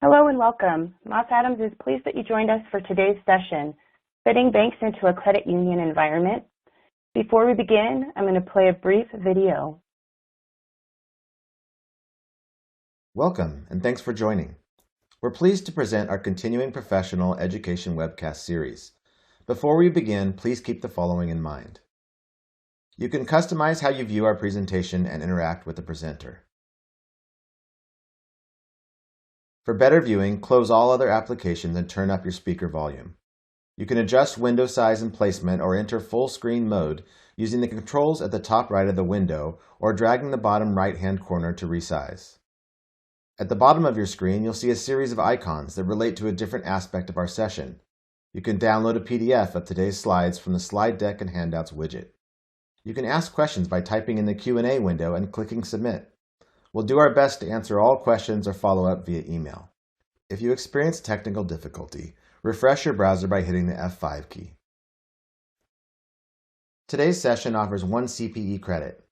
Hello and welcome. Moss Adams is pleased that you joined us for today's session, Fitting Banks into a Credit Union Environment. Before we begin, I'm going to play a brief video. Welcome, and thanks for joining. We're pleased to present our continuing professional education webcast series. Before we begin, please keep the following in mind. You can customize how you view our presentation and interact with the presenter. For better viewing, close all other applications and turn up your speaker volume. You can adjust window size and placement or enter full screen mode using the controls at the top right of the window or dragging the bottom right-hand corner to resize. At the bottom of your screen, you'll see a series of icons that relate to a different aspect of our session. You can download a PDF of today's slides from the Slide Deck and Handouts widget. You can ask questions by typing in the Q&A window and clicking Submit. We'll do our best to answer all questions or follow up via email. If you experience technical difficulty, refresh your browser by hitting the F5 key. Today's session offers 1 CPE credit.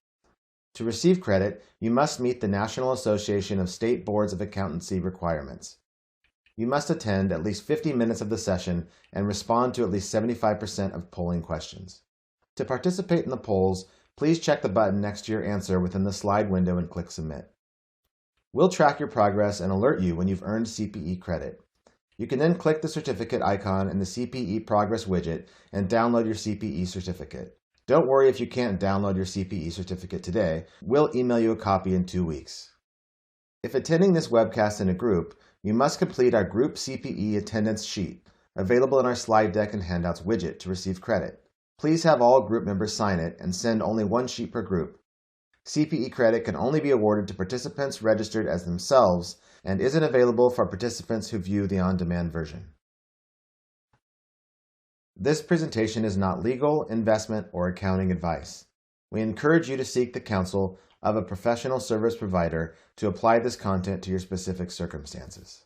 To receive credit, you must meet the National Association of State Boards of Accountancy requirements. You must attend at least 50 minutes of the session and respond to at least 75% of polling questions. To participate in the polls, please check the button next to your answer within the slide window and click Submit. We'll track your progress and alert you when you've earned CPE credit. You can then click the certificate icon in the CPE Progress widget and download your CPE certificate. Don't worry if you can't download your CPE certificate today. We'll email you a copy in 2 weeks. If attending this webcast in a group, you must complete our group CPE attendance sheet, available in our slide deck and handouts widget to receive credit. Please have all group members sign it and send only 1 sheet per group. CPE credit can only be awarded to participants registered as themselves and isn't available for participants who view the on-demand version. This presentation is not legal, investment, or accounting advice. We encourage you to seek the counsel of a professional service provider to apply this content to your specific circumstances.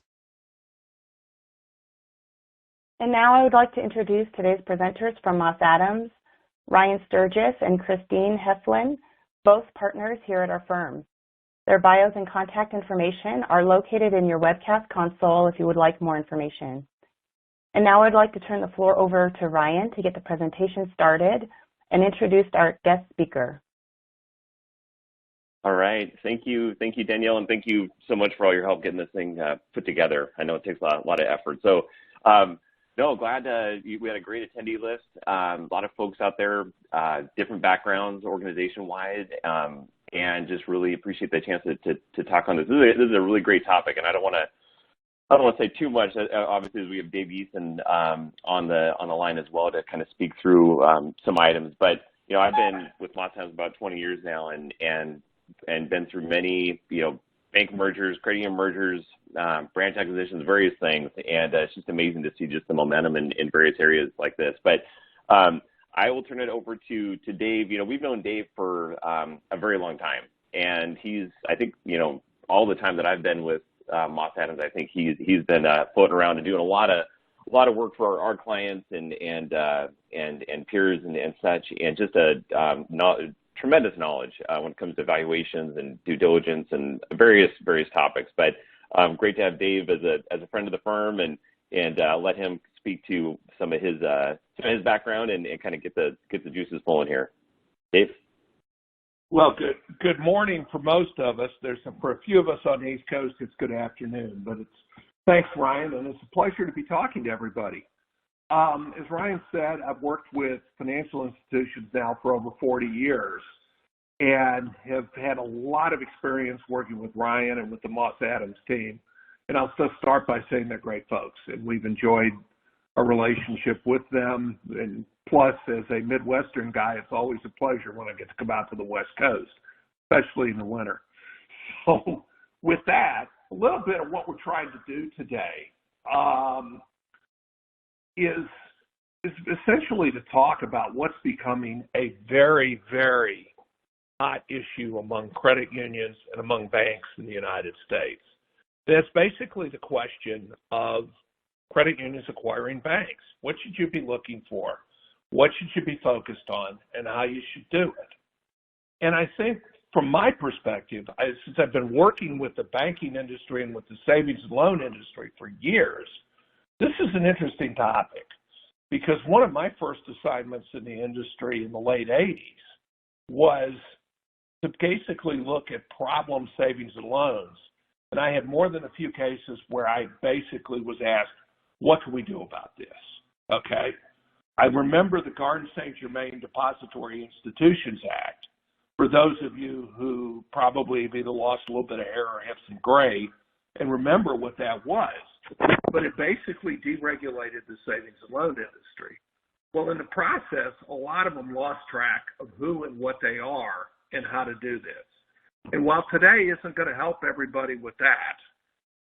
And now I would like to introduce today's presenters from Moss Adams, Ryan Sturgis and Kristine Hoeflin, both partners here at our firm. Their bios and contact information are located in your webcast console if you would like more information. And now I'd like to turn the floor over to Ryan to get the presentation started and introduce our guest speaker. All right, thank you Danielle, and thank you so much for all your help getting this thing put together. I know it takes a lot of effort. So no, glad we had a great attendee list. A lot of folks out there, different backgrounds, organization-wide, and just really appreciate the chance to talk on this. This is a really great topic, and I don't want to say too much. Obviously, we have Dave Giesen on the line as well to kind of speak through some items. But you know, I've been with Moss Adams about 20 years now, and been through many bank mergers, credit union mergers, branch acquisitions, various things, and it's just amazing to see just the momentum in various areas like this. But I will turn it over to Dave. We've known Dave for a very long time, and he's, I think, all the time that I've been with Moss Adams, I think he's been floating around and doing a lot of work for our clients and peers and such, and just tremendous knowledge when it comes to valuations and due diligence and various topics. But great to have Dave as a friend of the firm and let him speak to some of his background and kind of get the juices flowing here. Dave? Well, good morning for most of us. For a few of us on the East Coast, it's good afternoon. But thanks, Ryan, and it's a pleasure to be talking to everybody. As Ryan said, I've worked with financial institutions now for over 40 years and have had a lot of experience working with Ryan and with the Moss Adams team. And I'll just start by saying they're great folks, and we've enjoyed a relationship with them. And plus, as a Midwestern guy, it's always a pleasure when I get to come out to the West Coast, especially in the winter. So with that, a little bit of what we're trying to do today is essentially to talk about what's becoming a very, very hot issue among credit unions and among banks in the United States. That's basically the question of credit unions acquiring banks. What should you be looking for? What should you be focused on, and how you should do it? And I think from my perspective, since I've been working with the banking industry and with the savings and loan industry for years, this is an interesting topic because one of my first assignments in the industry in the late 80s was to basically look at problem savings and loans. And I had more than a few cases where I basically was asked, what can we do about this? Okay. I remember the Garden St. Germain Depository Institutions Act. For those of you who probably have either lost a little bit of hair or have some gray and remember what that was, but it basically deregulated the savings and loan industry. Well, in the process, a lot of them lost track of who and what they are and how to do this. And while today isn't going to help everybody with that,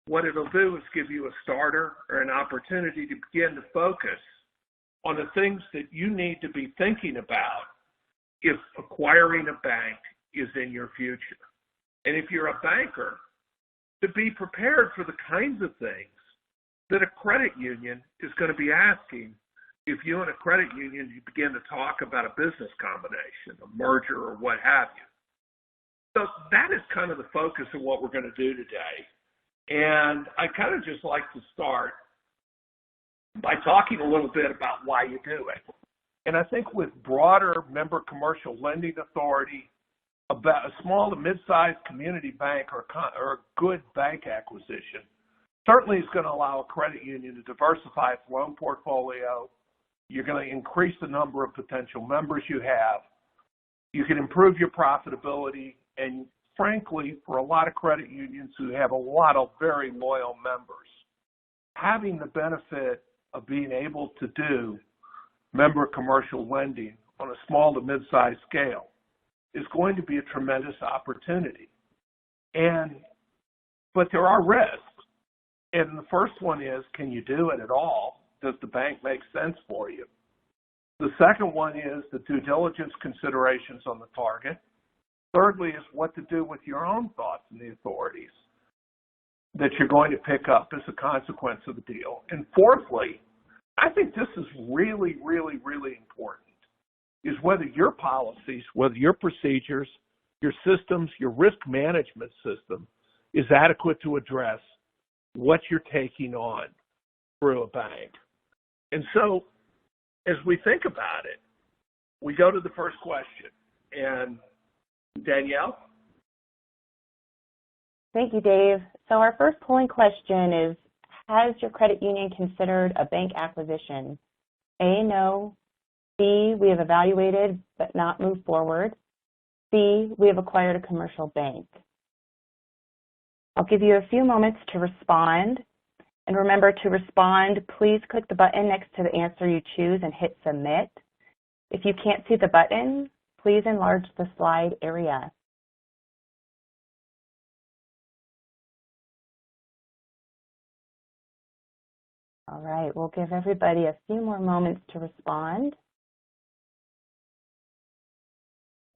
what it'll do is give you a starter or an opportunity to begin to focus on the things that you need to be thinking about if acquiring a bank is in your future. And if you're a banker, to be prepared for the kinds of things that a credit union is going to be asking if you and a credit union you begin to talk about a business combination, a merger, or what have you. So that is kind of the focus of what we're going to do today. And I kind of just like to start by talking a little bit about why you do it. And I think with broader member commercial lending authority, about a small to mid-sized community bank or a good bank acquisition certainly is going to allow a credit union to diversify its loan portfolio. You're going to increase the number of potential members you have. You can improve your profitability. And frankly, for a lot of credit unions who have a lot of very loyal members, having the benefit of being able to do member commercial lending on a small to mid-sized scale is going to be a tremendous opportunity. But there are risks. And the first one is, can you do it at all? Does the bank make sense for you? The second one is the due diligence considerations on the target. Thirdly is what to do with your own thoughts and the authorities that you're going to pick up as a consequence of the deal. And fourthly, I think this is really, really, really important, is whether your policies, whether your procedures, your systems, your risk management system is adequate to address what you're taking on through a bank. And so as we think about it, we go to the first question. And Danielle? Thank you, Dave. So our first polling question is, has your credit union considered a bank acquisition? A, no. B, we have evaluated but not moved forward. C, we have acquired a commercial bank. I'll give you a few moments to respond. And remember, to respond, please click the button next to the answer you choose and hit submit. If you can't see the button, please enlarge the slide area. All right, we'll give everybody a few more moments to respond.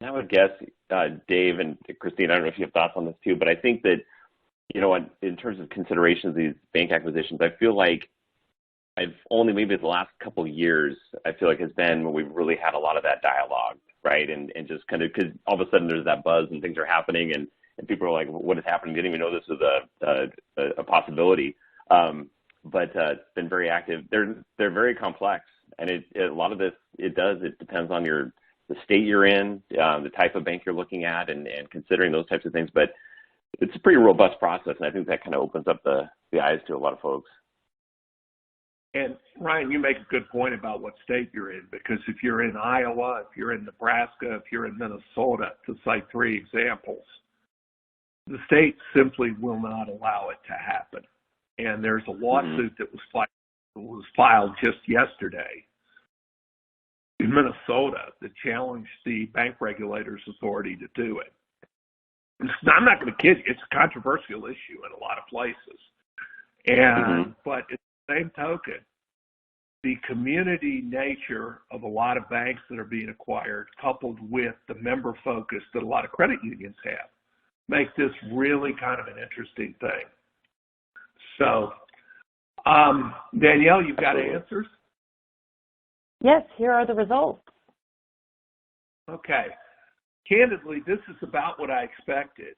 I would guess, Dave and Kristine, I don't know if you have thoughts on this too, but I think that, you know, in terms of considerations of these bank acquisitions, I feel like I've only maybe the last couple of years, I feel like has been when we've really had a lot of that dialogue, right? And just kind of, because all of a sudden there's that buzz and things are happening and people are like, what is happening? They didn't even know this was a possibility. But it's been very active. They're very complex, and a lot of this it depends on the state you're in, the type of bank you're looking at, and considering those types of things. But it's a pretty robust process, and I think that kind of opens up the eyes to a lot of folks. And Ryan, you make a good point about what state you're in, because if you're in Iowa, if you're in Nebraska, if you're in Minnesota, to cite three examples, the state simply will not allow it to happen. And there's a lawsuit that was filed just yesterday in Minnesota that challenged the bank regulators' authority to do it. I'm not going to kid you, it's a controversial issue in a lot of places. And but at the same token, the community nature of a lot of banks that are being acquired, coupled with the member focus that a lot of credit unions have, make this really kind of an interesting thing. So, Danielle, you've got answers? Yes, here are the results. Okay. Candidly, this is about what I expected,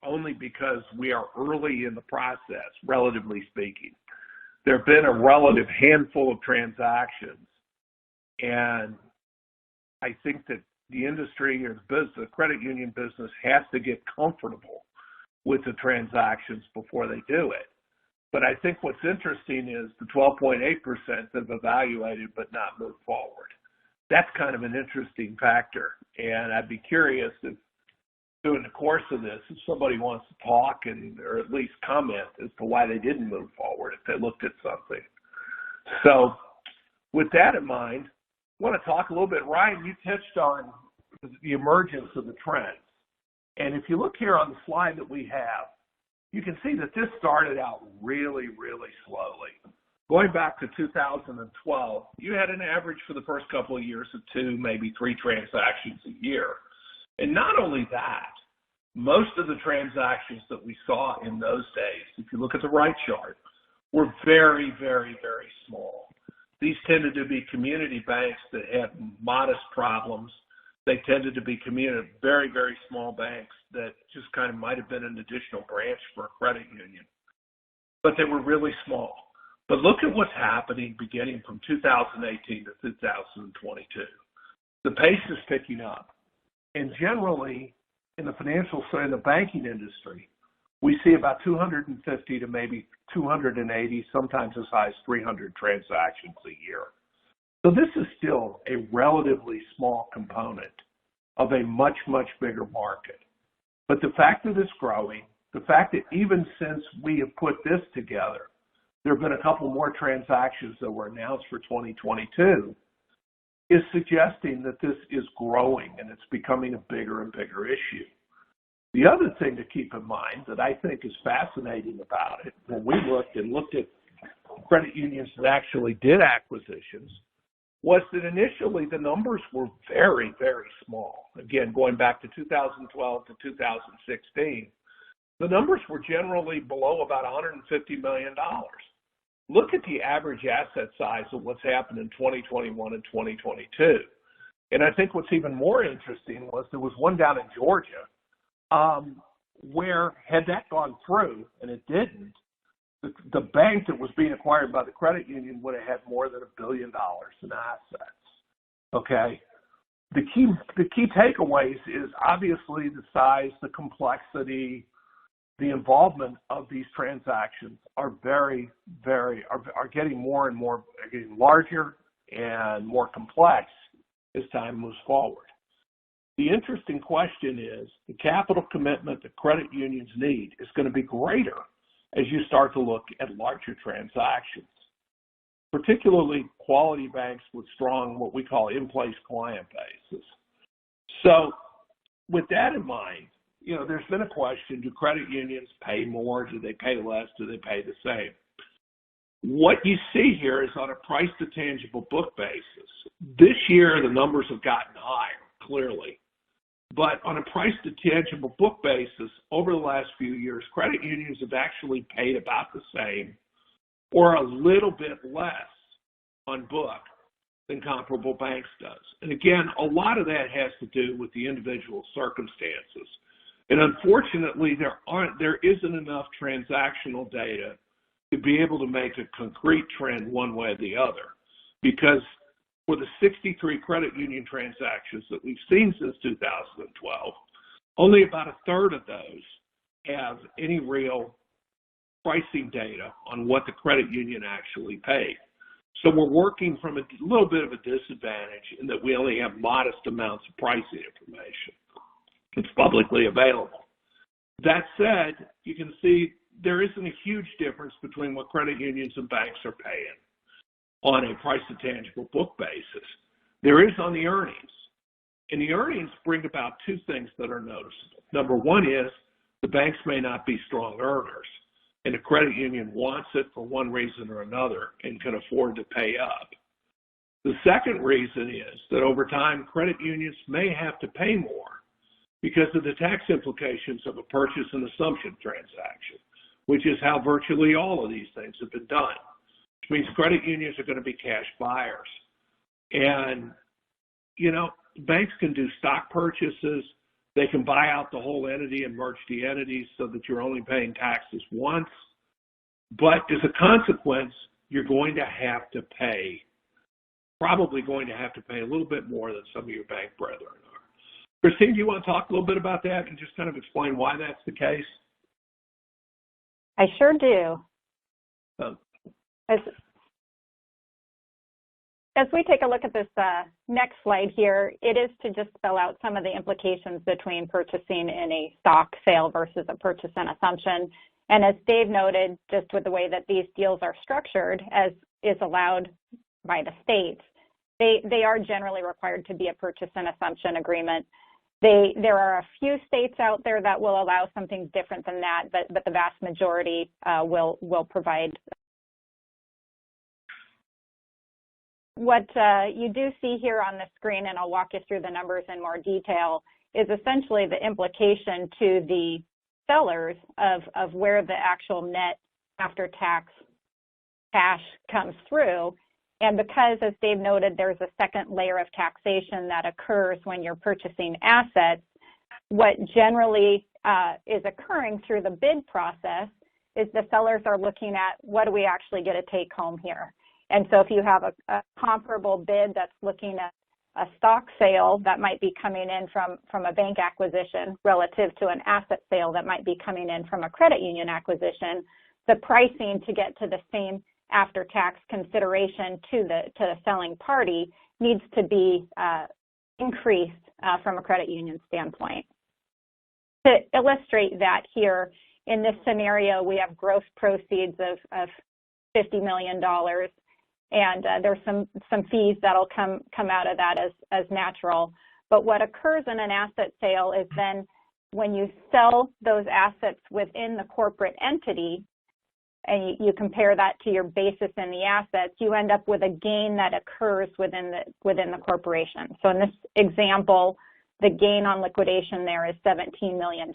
only because we are early in the process, relatively speaking. There have been a relative handful of transactions, and I think that the industry or the credit union business has to get comfortable with the transactions before they do it. But I think what's interesting is the 12.8% that have evaluated but not moved forward. That's kind of an interesting factor, and I'd be curious if, during the course of this, if somebody wants to talk or at least comment as to why they didn't move forward if they looked at something. So with that in mind, I want to talk a little bit. Ryan, you touched on the emergence of the trends. And if you look here on the slide that we have, you can see that this started out really, really slowly. Going back to 2012, you had an average for the first couple of years of 2, maybe 3 transactions a year. And not only that, most of the transactions that we saw in those days, if you look at the right chart, were very, very, very small. These tended to be community banks that had modest problems. They tended to be very, very small banks that just kind of might have been an additional branch for a credit union. But they were really small. But look at what's happening beginning from 2018 to 2022. The pace is picking up. And generally, in the banking industry, we see about 250 to maybe 280, sometimes as high as 300 transactions a year. So this is still a relatively small component of a much, much bigger market. But the fact that it's growing, the fact that even since we have put this together, there have been a couple more transactions that were announced for 2022, is suggesting that this is growing and it's becoming a bigger and bigger issue. The other thing to keep in mind that I think is fascinating about it, when we looked at credit unions that actually did acquisitions, was that initially the numbers were very, very small. Again, going back to 2012 to 2016, the numbers were generally below about $150 million. Look at the average asset size of what's happened in 2021 and 2022. And I think what's even more interesting was there was one down in Georgia where, had that gone through, and it didn't, the bank that was being acquired by the credit union would have had more than $1 billion in assets. Okay? The key takeaways is obviously the size, the complexity, the involvement of these transactions are getting more and more, getting larger and more complex as time moves forward. The interesting question is the capital commitment that credit unions need is going to be greater as you start to look at larger transactions, particularly quality banks with strong, what we call in-place client bases. So with that in mind, there's been a question, do credit unions pay more? Do they pay less? Do they pay the same? What you see here is on a price to tangible book basis. This year, the numbers have gotten higher, clearly. But on a price to tangible book basis, over the last few years, credit unions have actually paid about the same or a little bit less on book than comparable banks does. And again, a lot of that has to do with the individual circumstances. And unfortunately, there isn't enough transactional data to be able to make a concrete trend one way or the other. Because for the 63 credit union transactions that we've seen since 2012, only about a third of those have any real pricing data on what the credit union actually paid. So we're working from a little bit of a disadvantage in that we only have modest amounts of pricing information. It's publicly available. That said, you can see there isn't a huge difference between what credit unions and banks are paying on a price to tangible book basis. There is on the earnings. And the earnings bring about two things that are noticeable. Number one is the banks may not be strong earners, and the credit union wants it for one reason or another and can afford to pay up. The second reason is that over time, credit unions may have to pay more because of the tax implications of a purchase and assumption transaction, which is how virtually all of these things have been done, which means credit unions are going to be cash buyers. And, banks can do stock purchases. They can buy out the whole entity and merge the entities so that you're only paying taxes once. But as a consequence, you're going to have to pay, probably going to have to pay a little bit more than some of your bank brethren are. Kristine, do you want to talk a little bit about that and just kind of explain why that's the case? I sure do. As we take a look at this next slide here, it is to just spell out some of the implications between purchasing in a stock sale versus a purchase and assumption. And as Dave noted, just with the way that these deals are structured, as is allowed by the states, they are generally required to be a purchase and assumption agreement. There are a few states out there that will allow something different than that, but the vast majority will provide. What you do see here on the screen, and I'll walk you through the numbers in more detail, is essentially the implication to the sellers of where the actual net after-tax cash comes through. And because, as Dave noted, there's a second layer of taxation that occurs when you're purchasing assets, what generally is occurring through the bid process is the sellers are looking at what do we actually get to take home here. And so if you have a comparable bid that's looking at a stock sale that might be coming in from a bank acquisition relative to an asset sale that might be coming in from a credit union acquisition, the pricing to get to the same after-tax consideration to the selling party needs to be increased from a credit union standpoint. To illustrate that here, in this scenario, we have gross proceeds of $50 million. And there's some fees that'll come out of that as natural. But what occurs in an asset sale is then when you sell those assets within the corporate entity and you compare that to your basis in the assets, you end up with a gain that occurs within the corporation. So in this example, the gain on liquidation there is $17 million.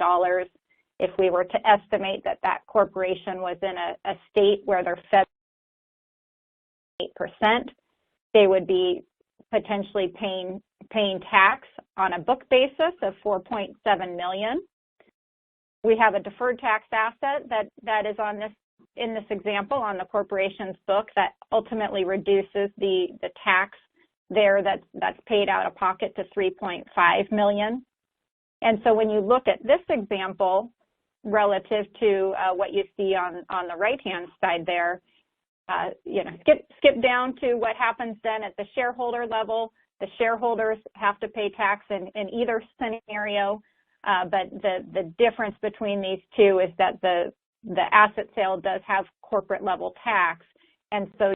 If we were to estimate that corporation was in a state where they're fed 8%, they would be potentially paying tax on a book basis of $4.7 million. We have a deferred tax asset that is in this example on the corporation's book that ultimately reduces the tax there that's paid out of pocket to $3.5 million. And so when you look at this example relative to what you see on the right-hand side there, skip down to what happens then at the shareholder level. The shareholders have to pay tax in either scenario, but the difference between these two is that the asset sale does have corporate level tax, and so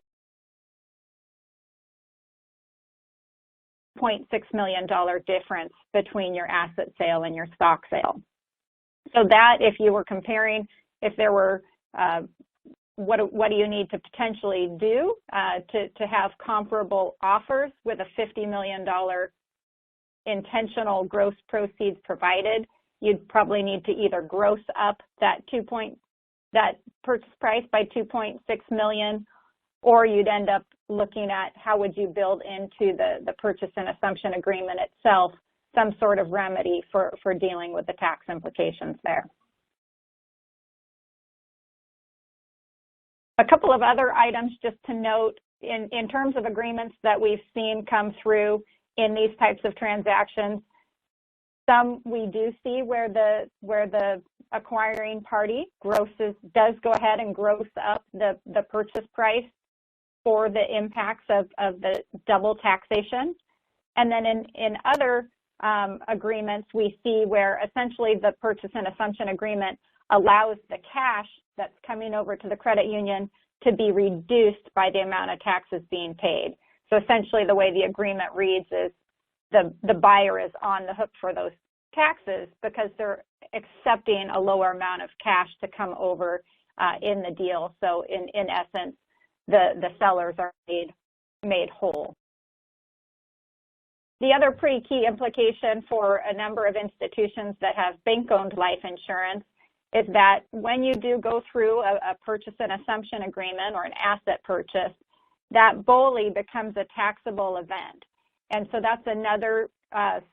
$0.6 million difference between your asset sale and your stock sale. So that, if you were comparing, if there were what do you need to potentially do to have comparable offers with a $50 million intentional gross proceeds provided? You'd probably need to either gross up that purchase price by $2.6 million, or you'd end up looking at how would you build into the purchase and assumption agreement itself some sort of remedy for dealing with the tax implications there. A couple of other items just to note in terms of agreements that we've seen come through in these types of transactions. Some we do see where the acquiring party does go ahead and gross up the purchase price for the impacts of the double taxation. And then in other agreements, we see where essentially the purchase and assumption agreement allows the cash that's coming over to the credit union to be reduced by the amount of taxes being paid. So essentially the way the agreement reads is the buyer is on the hook for those taxes because they're accepting a lower amount of cash to come over in the deal. So in essence, the sellers are made whole. The other pretty key implication for a number of institutions that have bank-owned life insurance is that when you do go through a purchase and assumption agreement or an asset purchase, that BOLI becomes a taxable event. And so that's another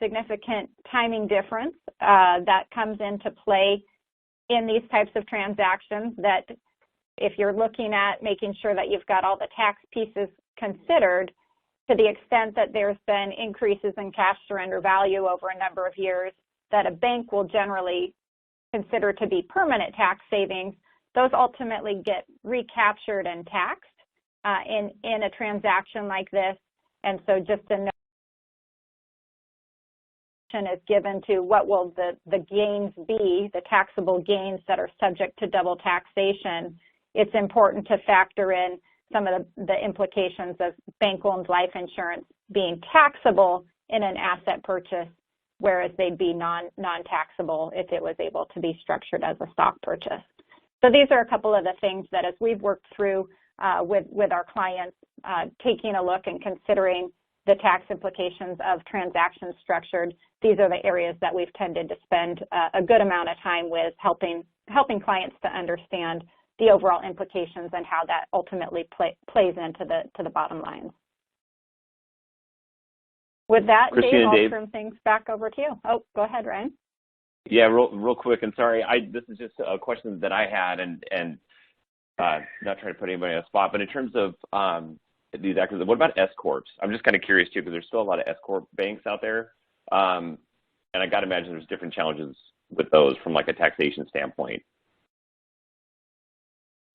significant timing difference that comes into play in these types of transactions, that if you're looking at making sure that you've got all the tax pieces considered, to the extent that there's been increases in cash surrender value over a number of years that a bank will generally consider to be permanent tax savings, those ultimately get recaptured and taxed in a transaction like this. And so just a notion is given to what will the gains be, the taxable gains that are subject to double taxation. It's important to factor in some of the implications of bank-owned life insurance being taxable in an asset purchase, whereas they'd be non-taxable if it was able to be structured as a stock purchase. So these are a couple of the things that, as we've worked through with our clients, taking a look and considering the tax implications of transactions structured, these are the areas that we've tended to spend a good amount of time with, helping clients to understand the overall implications and how that ultimately plays into the bottom line. With that, Kristine, Dave, I'll turn things back over to you. Oh, go ahead, Ryan. Yeah, real quick, and sorry, this is just a question that I had, and not trying to put anybody on the spot, but in terms of these actors, what about S-corps? I'm just kind of curious too, because there's still a lot of S-corp banks out there, and I got to imagine there's different challenges with those from like a taxation standpoint.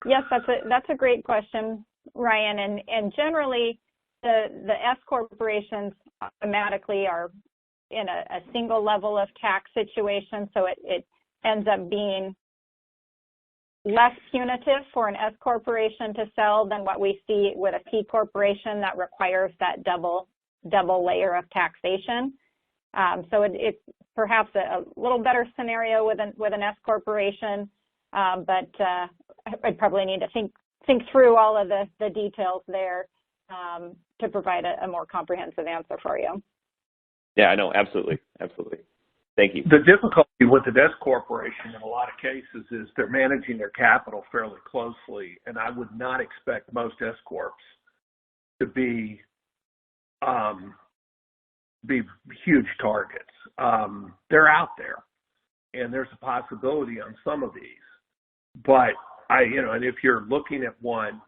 Yes, that's a great question, Ryan, and generally the S corporations automatically are in a single level of tax situation, so it ends up being less punitive for an S corporation to sell than what we see with a C corporation that requires that double layer of taxation. So it's perhaps a little better scenario with an S corporation, but I'd probably need to think through all of the details there to provide a more comprehensive answer for you. Yeah, I know, absolutely. Thank you. The difficulty with the S corporation in a lot of cases is they're managing their capital fairly closely, and I would not expect most S corps to be huge targets. They're out there, and there's a possibility on some of these. But and if you're looking at one,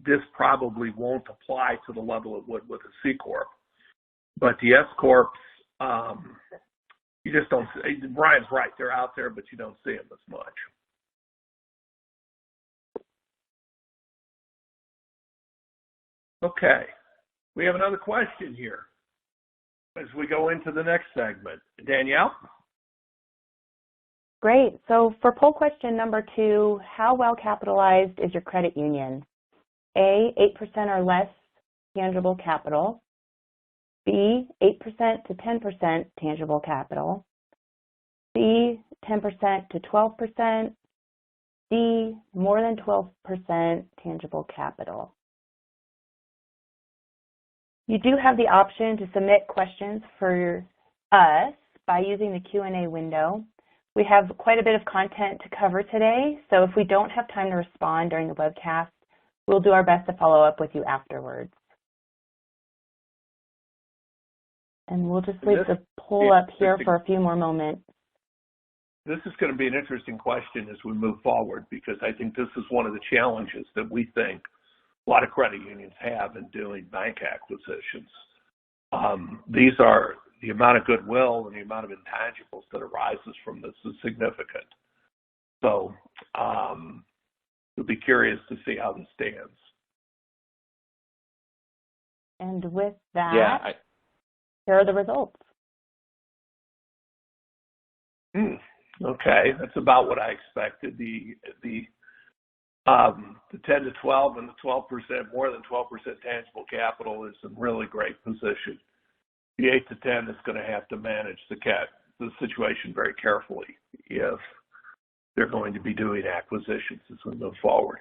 this probably won't apply to the level it would with a C corp. But the S corps, you just don't see. Brian's right; they're out there, but you don't see them as much. Okay, we have another question here as we go into the next segment. Danielle? Great. So for poll question number 2, how well capitalized is your credit union? A, 8% or less tangible capital. B, 8% to 10% tangible capital. C, 10% to 12%. D, more than 12% tangible capital. You do have the option to submit questions for us by using the Q&A window. We have quite a bit of content to cover today, so if we don't have time to respond during the webcast, we'll do our best to follow up with you afterwards. And we'll just leave the poll up here for a few more moments. This is going to be an interesting question as we move forward, because I think this is one of the challenges that we think a lot of credit unions have in doing bank acquisitions. These are the amount of goodwill and the amount of intangibles that arises from this is significant. So we'll be curious to see how this stands. And with that, here are the results. Okay, that's about what I expected. The 10 to 12 and the 12%, more than 12% tangible capital is in really great position. The 8 to 10 is going to have to manage the situation very carefully if they're going to be doing acquisitions as we move forward.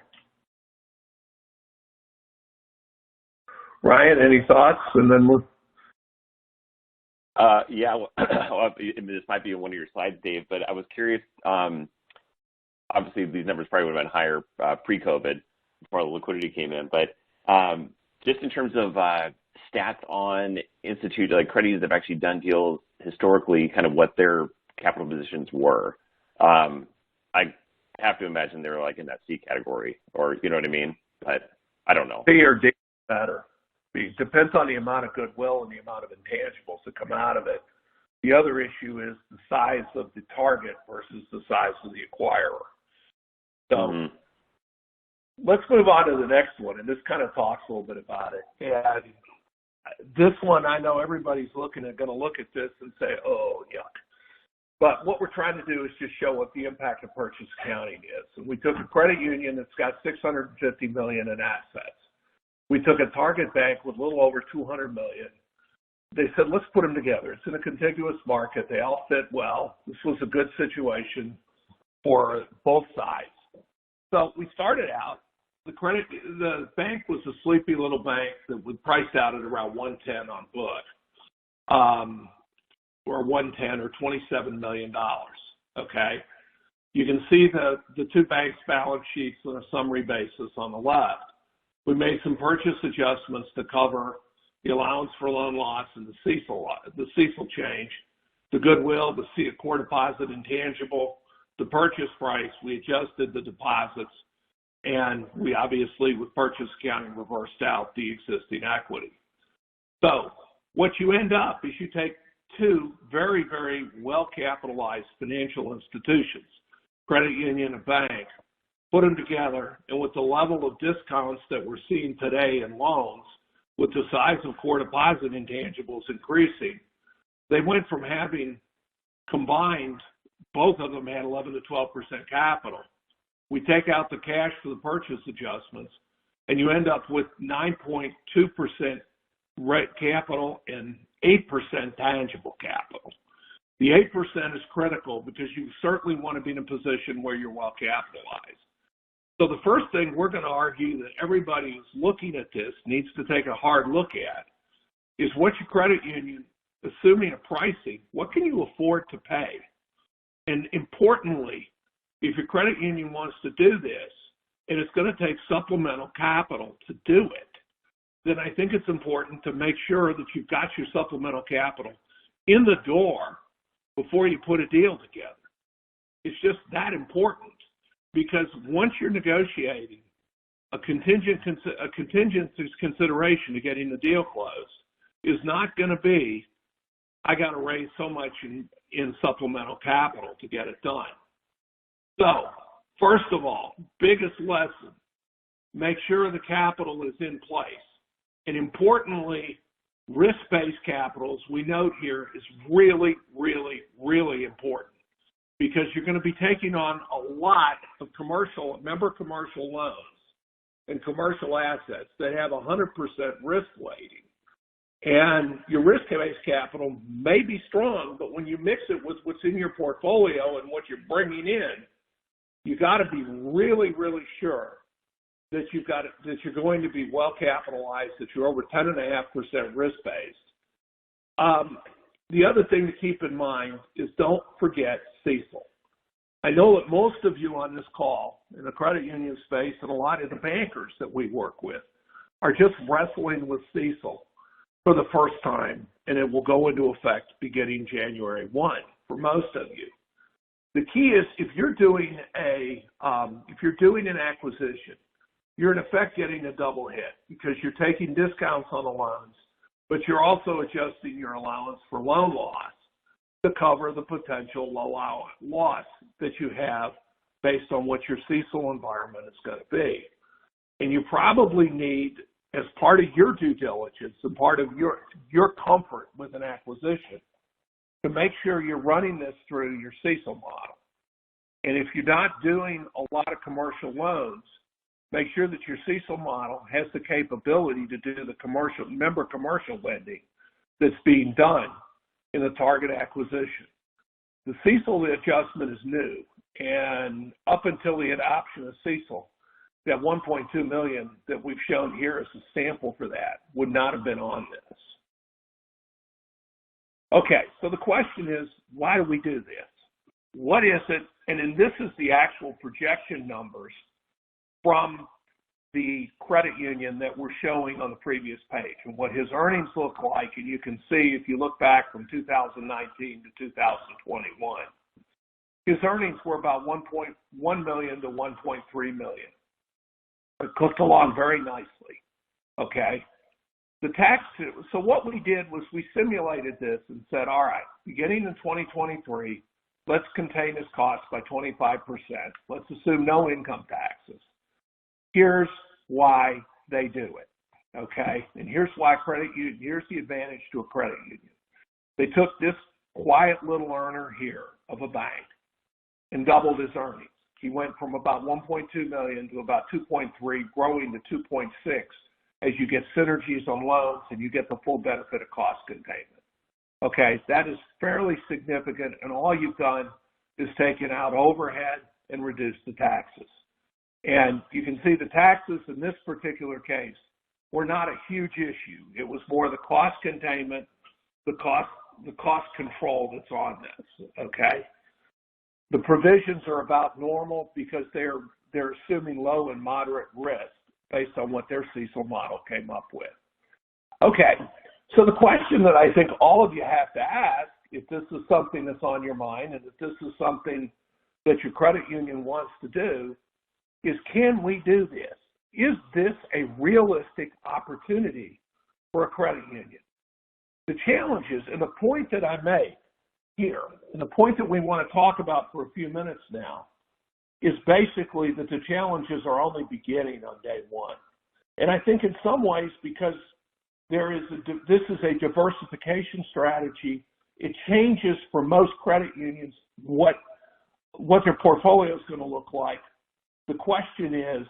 Ryan, any thoughts? And then we'll... Yeah, well, this might be one of your slides, Dave, but I was curious. Obviously, these numbers probably would have been higher pre-COVID before the liquidity came in. But just in terms of stats on institutes, like credit unions that have actually done deals historically, kind of what their capital positions were? I have to imagine they're like in that C category, or you know what I mean? But I don't know. C or D better. It depends on the amount of goodwill and the amount of intangibles that come out of it. The other issue is the size of the target versus the size of the acquirer. So let's move on to the next one, and this kind of talks a little bit about it. And this one, I know everybody's going to look at this and say, oh, yuck. But what we're trying to do is just show what the impact of purchase accounting is. And we took a credit union that's got $650 million in assets. We took a target bank with a little over $200 million. They said, let's put them together. It's in a contiguous market. They all fit well. This was a good situation for both sides. So we started out, the bank was a sleepy little bank that was priced out at around 110 on book, or 110 or $27 million, okay? You can see the two banks' balance sheets on a summary basis on the left. We made some purchase adjustments to cover the allowance for loan loss and the CECL change, the goodwill, the core deposit intangible, the purchase price. We adjusted the deposits, and we obviously, with purchase accounting, reversed out the existing equity. So what you end up is you take two very, very well-capitalized financial institutions, credit union and bank, put them together, and with the level of discounts that we're seeing today in loans, with the size of core deposit intangibles increasing, they went from having combined, both of them had 11 to 12% capital. We take out the cash for the purchase adjustments, and you end up with 9.2% capital and 8% tangible capital. The 8% is critical because you certainly want to be in a position where you're well capitalized. So the first thing we're going to argue that everybody who's looking at this needs to take a hard look at is what's your credit union, assuming a pricing, what can you afford to pay? And importantly, if your credit union wants to do this, and it's going to take supplemental capital to do it, then I think it's important to make sure that you've got your supplemental capital in the door before you put a deal together. It's just that important. Because once you're negotiating a contingent consideration to getting the deal closed is not going to be, I got to raise so much in supplemental capital to get it done. So, first of all, biggest lesson, make sure the capital is in place. And importantly, risk-based capital, as we note here, is really, really, really important. Because you're going to be taking on a lot of commercial loans and commercial assets that have 100% risk weighting. And your risk-based capital may be strong, but when you mix it with what's in your portfolio and what you're bringing in, you got to be really, really sure that you're going to be well capitalized, that you're over 10.5% risk-based. The other thing to keep in mind is don't forget CECL. I know that most of you on this call in the credit union space and a lot of the bankers that we work with are just wrestling with CECL for the first time, and it will go into effect beginning January 1 for most of you. The key is if you're doing an acquisition, you're in effect getting a double hit because you're taking discounts on the loans, but you're also adjusting your allowance for loan loss to cover the potential loss that you have based on what your CECL environment is going to be. And you probably need, as part of your due diligence and part of your comfort with an acquisition, to make sure you're running this through your CECL model. And if you're not doing a lot of commercial loans, make sure that your CECL model has the capability to do the commercial lending that's being done in the target acquisition. The CECL adjustment is new, and up until the adoption of CECL, that 1.2 million that we've shown here as a sample for that would not have been on this. Okay, so the question is, why do we do this? What is it? And then this is the actual projection numbers from the credit union that we're showing on the previous page and what his earnings look like. And you can see if you look back from 2019 to 2021, his earnings were about 1.1 million to 1.3 million. It clicked along very nicely. Okay. So what we did was we simulated this and said, all right, beginning in 2023, let's contain his costs by 25%. Let's assume no income taxes. Here's why they do it, okay? And here's why here's the advantage to a credit union. They took this quiet little earner here of a bank and doubled his earnings. He went from about 1.2 million to about 2.3, growing to 2.6 as you get synergies on loans and you get the full benefit of cost containment. Okay, that is fairly significant, and all you've done is taken out overhead and reduced the taxes. And you can see the taxes in this particular case were not a huge issue. It was more the cost containment, the cost control that's on this, okay? The provisions are about normal because they're assuming low and moderate risk based on what their CECL model came up with. Okay, so the question that I think all of you have to ask, if this is something that's on your mind and if this is something that your credit union wants to do, is can we do this? Is this a realistic opportunity for a credit union? The challenges, and the point that I make here, and the point that we want to talk about for a few minutes now, is basically that the challenges are only beginning on day one. And I think in some ways, because this is a diversification strategy, it changes for most credit unions what their portfolio is going to look like. The question is,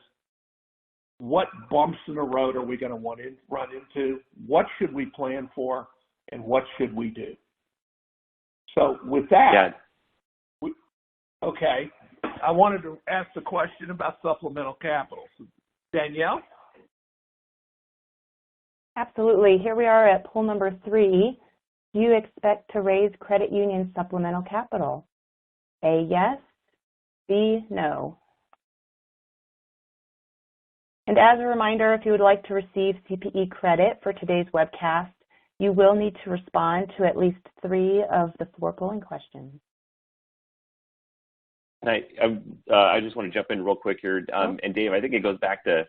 what bumps in the road are we going to run into? What should we plan for? And what should we do? So with that, okay, I wanted to ask the question about supplemental capital. So Danielle? Absolutely. Here we are at poll number 3. Do you expect to raise credit union supplemental capital? A, yes. B, no. And as a reminder, if you would like to receive CPE credit for today's webcast, you will need to respond to at least 3 of the 4 polling questions. I just want to jump in real quick here, and Dave, I think it goes back to,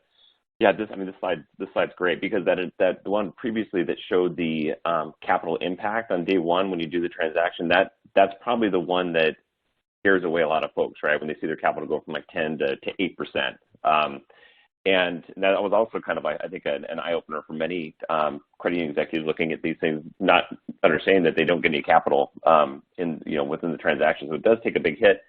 this slide's great because that the one previously that showed the capital impact on day one when you do the transaction, that's probably the one that scares away a lot of folks, right? When they see their capital go from like 10 to 8%. And that was also kind of, I think, an eye-opener for many credit union executives looking at these things, not understanding that they don't get any capital within the transaction. So it does take a big hit.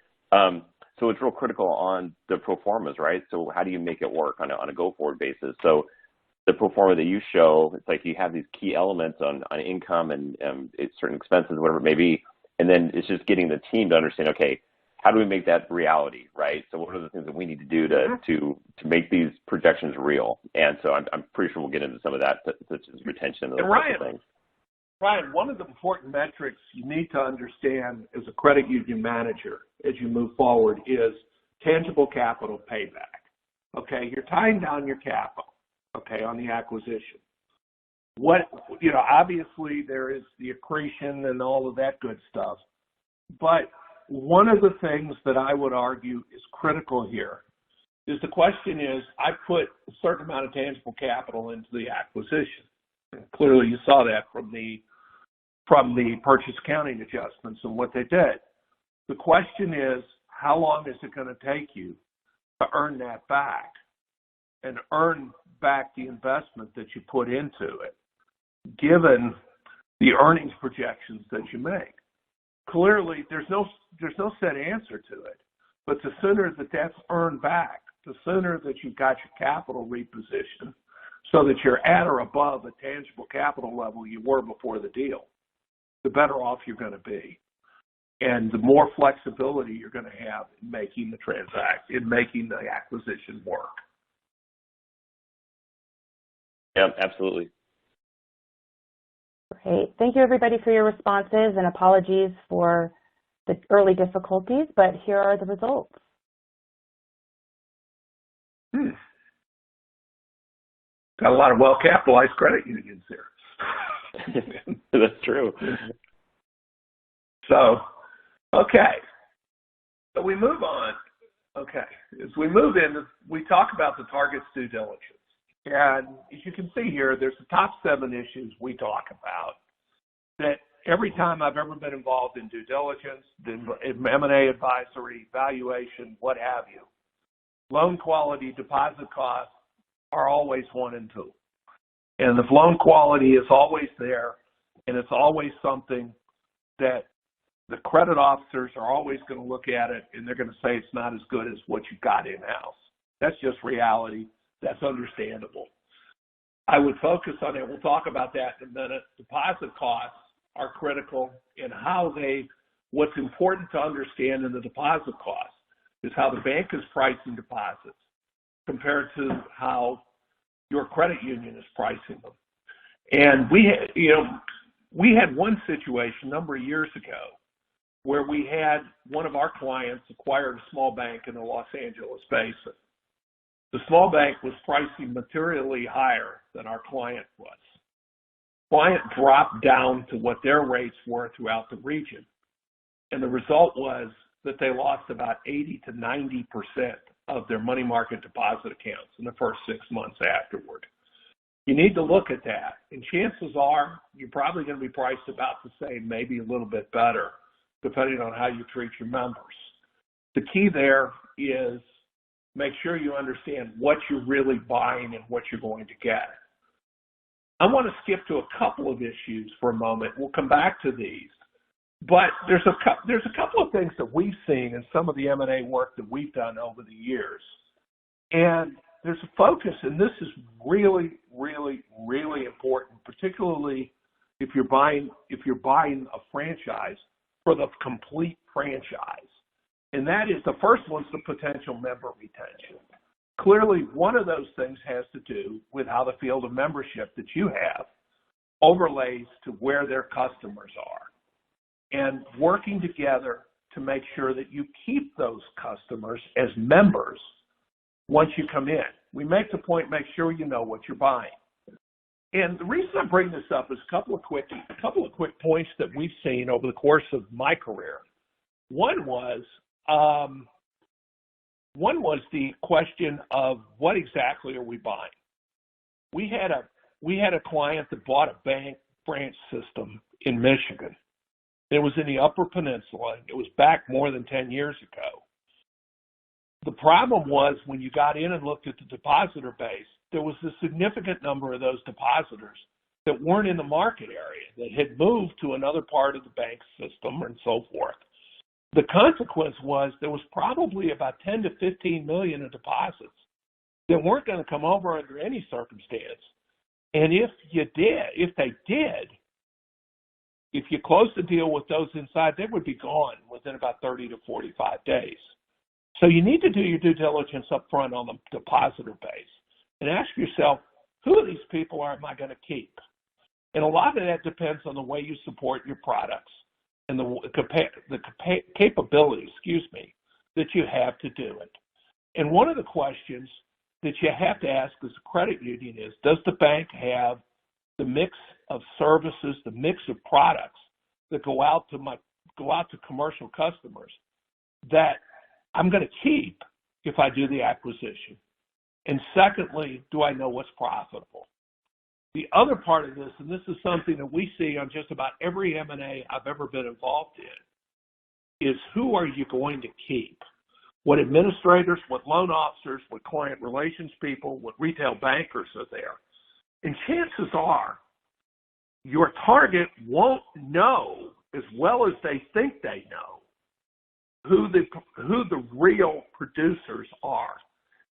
So it's real critical on the pro formas, right? So how do you make it work on a go-forward basis? So the pro forma that you show, it's like you have these key elements on income and certain expenses, whatever it may be, and then it's just getting the team to understand, okay, how do we make that reality, right? So what are the things that we need to do to make these projections real? And so I'm pretty sure we'll get into some of that, such as retention and those types of things. Ryan, one of the important metrics you need to understand as a credit union manager as you move forward is tangible capital payback. Okay, you're tying down your capital, okay, on the acquisition. Obviously there is the accretion and all of that good stuff, but one of the things that I would argue is critical here is the question is, I put a certain amount of tangible capital into the acquisition. Clearly you saw that from the purchase accounting adjustments and what they did. The question is, how long is it going to take you to earn that back and earn back the investment that you put into it, given the earnings projections that you make? Clearly, there's no set answer to it, but the sooner that that's earned back, the sooner that you've got your capital repositioned so that you're at or above a tangible capital level you were before the deal, the better off you're going to be. And the more flexibility you're going to have in making the acquisition work. Yeah, absolutely. Great. Thank you, everybody, for your responses, and apologies for the early difficulties, but here are the results. Got a lot of well-capitalized credit unions here. That's true. So, okay. So we move on. Okay. As we move in, we talk about the target's due diligence. And as you can see here, there's the top 7 issues we talk about that every time I've ever been involved in due diligence, M&A advisory, valuation, what have you, loan quality, deposit costs are always 1 and 2. And the loan quality is always there, and it's always something that the credit officers are always going to look at it, and they're going to say it's not as good as what you got in-house. That's just reality. That's understandable. I would focus on it. We'll talk about that in a minute. Deposit costs are critical, and what's important to understand in the deposit costs is how the bank is pricing deposits compared to how your credit union is pricing them. And we had one situation a number of years ago where we had one of our clients acquired a small bank in the Los Angeles basin. The small bank was pricing materially higher than our client was. Client dropped down to what their rates were throughout the region. And the result was that they lost about 80 to 90% of their money market deposit accounts in the first 6 months afterward. You need to look at that. And chances are you're probably going to be priced about the same, maybe a little bit better, depending on how you treat your members. The key there is make sure you understand what you're really buying and what you're going to get. I want to skip to a couple of issues for a moment. We'll come back to these. But there's a couple of things that we've seen in some of the M&A work that we've done over the years. And there's a focus, and this is really, really, really important, particularly if you're buying a franchise for the complete franchise. And that is, the first one's the potential member retention. Clearly, one of those things has to do with how the field of membership that you have overlays to where their customers are. And working together to make sure that you keep those customers as members once you come in. We make the point, make sure you know what you're buying. And the reason I bring this up is a couple of quick points that we've seen over the course of my career. One was the question of what exactly are we buying? We had a client that bought a bank branch system in Michigan. It was in the Upper Peninsula. It was back more than 10 years ago. The problem was when you got in and looked at the depositor base, there was a significant number of those depositors that weren't in the market area, that had moved to another part of the bank system and so forth. The consequence was there was probably about 10 to 15 million of deposits that weren't going to come over under any circumstance. And if you closed the deal with those inside, they would be gone within about 30 to 45 days. So you need to do your due diligence up front on the depositor base and ask yourself, who of these people am I going to keep? And a lot of that depends on the way you support your products and the capability, that you have to do it. And one of the questions that you have to ask as a credit union is, does the bank have the mix of services, the mix of products that go out to commercial customers that I'm going to keep if I do the acquisition? And secondly, do I know what's profitable? The other part of this, and this is something that we see on just about every M&A I've ever been involved in, is who are you going to keep? What administrators, what loan officers, what client relations people, what retail bankers are there? And chances are your target won't know as well as they think they know who the real producers are.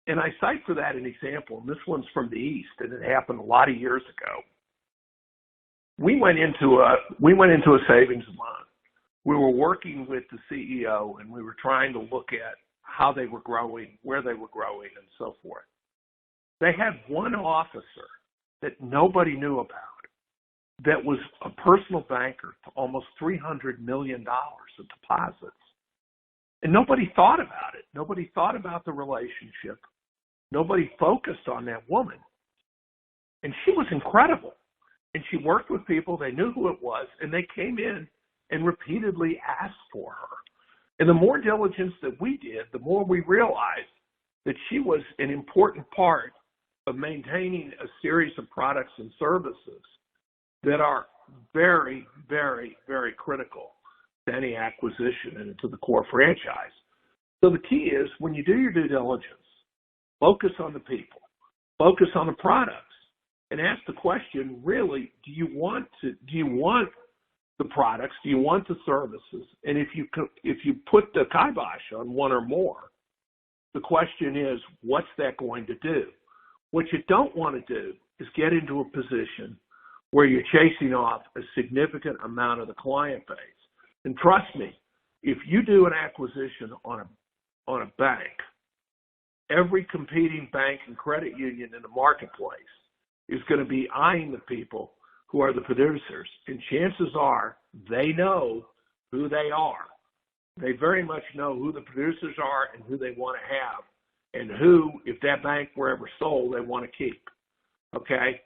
And I cite for that an example, and this one's from the East, and it happened a lot of years ago. We went into a savings line. We were working with the CEO, and we were trying to look at how they were growing, where they were growing, and so forth. They had one officer that nobody knew about that was a personal banker to almost $300 million of deposits. And nobody thought about it. Nobody thought about the relationship. Nobody focused on that woman. And she was incredible. And she worked with people, they knew who it was, and they came in and repeatedly asked for her. And the more diligence that we did, the more we realized that she was an important part of maintaining a series of products and services that are very, very, very critical to any acquisition and to the core franchise. So the key is, when you do your due diligence, focus on the people, focus on the products, and ask the question, really, do you want the products? Do you want the services? And if you put the kibosh on one or more, the question is, what's that going to do? What you don't want to do is get into a position where you're chasing off a significant amount of the client base. And trust me, if you do an acquisition on a bank, every competing bank and credit union in the marketplace is going to be eyeing the people who are the producers. And chances are they know who they are. They very much know who the producers are and who they want to have, and who, if that bank were ever sold, they want to keep. Okay?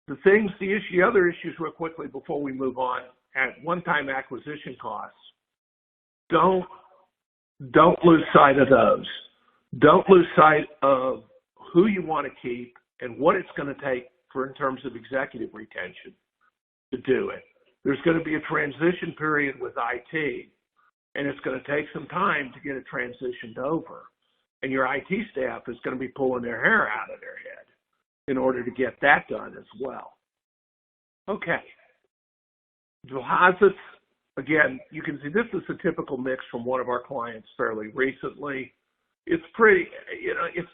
The other issues real quickly before we move on, at one-time acquisition costs, don't lose sight of those. Don't lose sight of who you want to keep and what it's going to take in terms of executive retention to do it. There's going to be a transition period with IT, and it's going to take some time to get it transitioned over. And your IT staff is going to be pulling their hair out of their head in order to get that done as well. Okay. Deposits, again, you can see this is a typical mix from one of our clients fairly recently. It's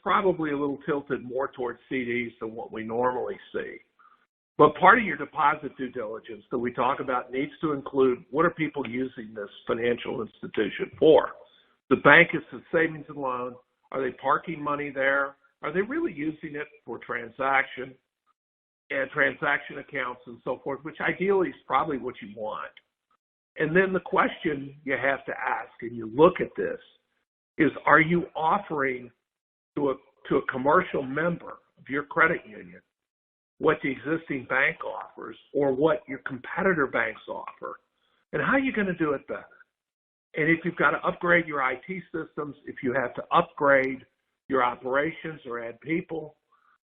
probably a little tilted more towards CDs than what we normally see. But part of your deposit due diligence that we talk about needs to include, what are people using this financial institution for? The bank is a savings and loan. Are they parking money there? Are they really using it for transaction accounts and so forth, which ideally is probably what you want. And then the question you have to ask, and you look at this, is, are you offering to a commercial member of your credit union what the existing bank offers or what your competitor banks offer? And how are you going to do it better? And if you've got to upgrade your IT systems, if you have to upgrade your operations or add people,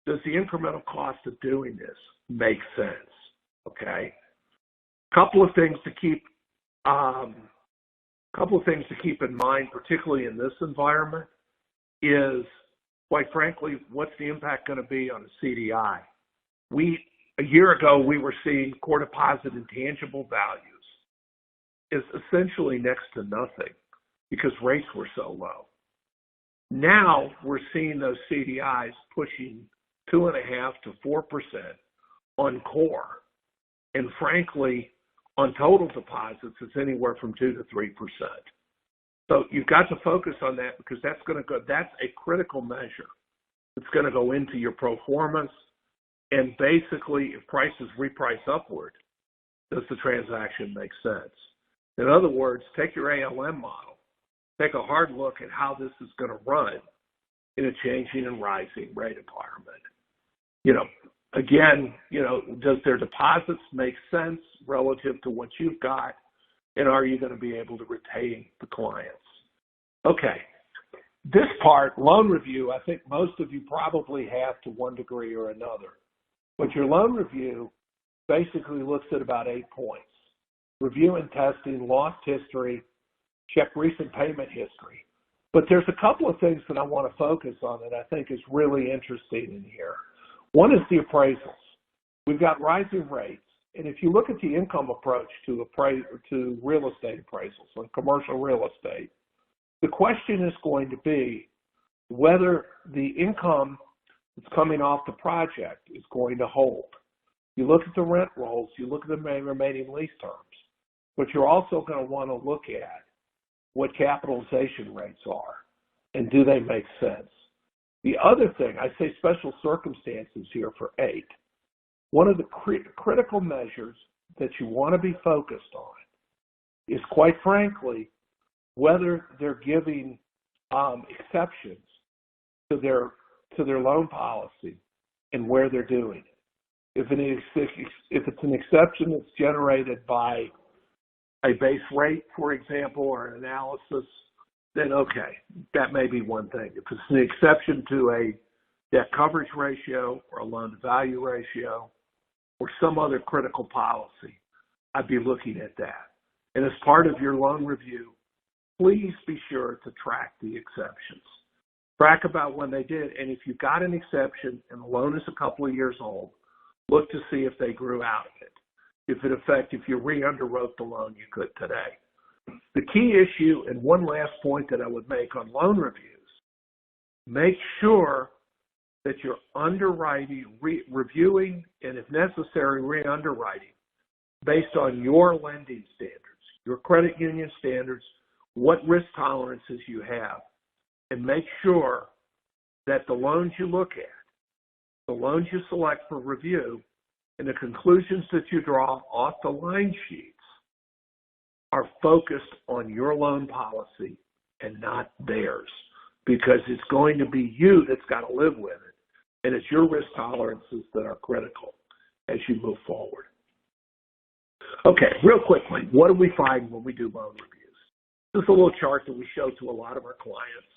does the incremental cost of doing this make sense? Okay. Couple of things to keep in mind, particularly in this environment, is, quite frankly, what's the impact going to be on the CDI? A year ago, we were seeing core deposit intangible values is essentially next to nothing because rates were so low. Now we're seeing those CDIs pushing 2.5% to 4% on core. And frankly, on total deposits, it's anywhere from 2 to 3%. So you've got to focus on that, because that's a critical measure. It's going to go into your pro formas. And basically, if prices reprice upward, does the transaction make sense? In other words, take your ALM model, take a hard look at how this is going to run in a changing and rising rate environment. Does their deposits make sense relative to what you've got? And are you going to be able to retain the clients? Okay. This part, loan review, I think most of you probably have to one degree or another. But your loan review basically looks at about 8 points. Review and testing, lost history, check recent payment history. But there's a couple of things that I want to focus on that I think is really interesting in here. One is the appraisals. We've got rising rates. And if you look at the income approach to real estate appraisals, on commercial real estate, the question is going to be whether the income that's coming off the project is going to hold. You look at the rent rolls, you look at the remaining lease terms, but you're also going to want to look at what capitalization rates are and do they make sense. The other thing, I say special circumstances here for 8. One of the critical measures that you want to be focused on is, quite frankly, whether they're giving exceptions to their loan policy and where they're doing it. If it's an exception that's generated by a base rate, for example, or an analysis, then okay, that may be one thing. If it's an exception to a debt coverage ratio or a loan-to-value ratio or some other critical policy, I'd be looking at that. And as part of your loan review, please be sure to track the exceptions. Track about when they did, and if you've got an exception and the loan is a couple of years old, look to see if they grew out of it. If you re-underwrote the loan, you could today. The key issue, and one last point that I would make on loan reviews, make sure that you're underwriting, reviewing, and if necessary, re-underwriting based on your lending standards, your credit union standards, what risk tolerances you have, and make sure that the loans you look at, the loans you select for review, and the conclusions that you draw off the line sheets are focused on your loan policy and not theirs, because it's going to be you that's got to live with it, and it's your risk tolerances that are critical as you move forward. Okay, real quickly, what do we find when we do loan reviews? This is a little chart that we show to a lot of our clients.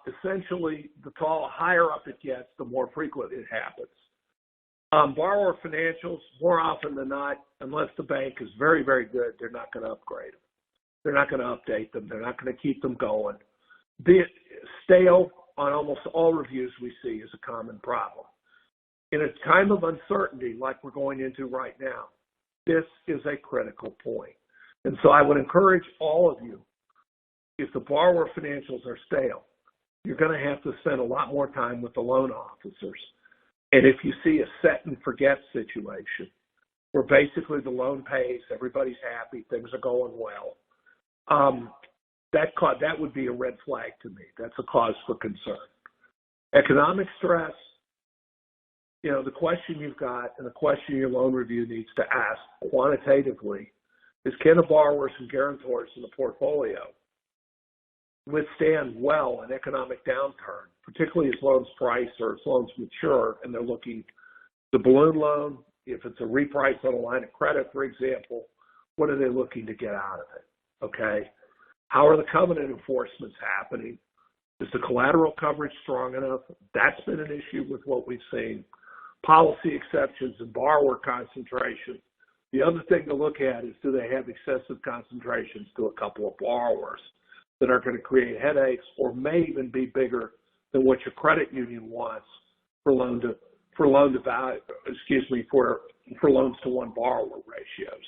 Essentially, the higher up it gets, the more frequent it happens. Borrower financials, more often than not, unless the bank is very, very good, they're not going to upgrade them. They're not going to update them. They're not going to keep them going. Stale on almost all reviews we see is a common problem. In a time of uncertainty like we're going into right now, this is a critical point. And so I would encourage all of you, if the borrower financials are stale, you're going to have to spend a lot more time with the loan officers. And if you see a set and forget situation where basically the loan pays, everybody's happy, things are going well, that would be a red flag to me. That's a cause for concern. Economic stress, the question you've got and the question your loan review needs to ask quantitatively is, can the borrowers and guarantors in the portfolio withstand well an economic downturn, particularly as loans price or as loans mature and they're looking the balloon loan, if it's a reprice on a line of credit, for example, what are they looking to get out of it? Okay. How are the covenant enforcements happening? Is the collateral coverage strong enough? That's been an issue with what we've seen. Policy exceptions and borrower concentration. The other thing to look at is, do they have excessive concentrations to a couple of borrowers that are going to create headaches or may even be bigger than what your credit union wants for loans to one borrower ratios.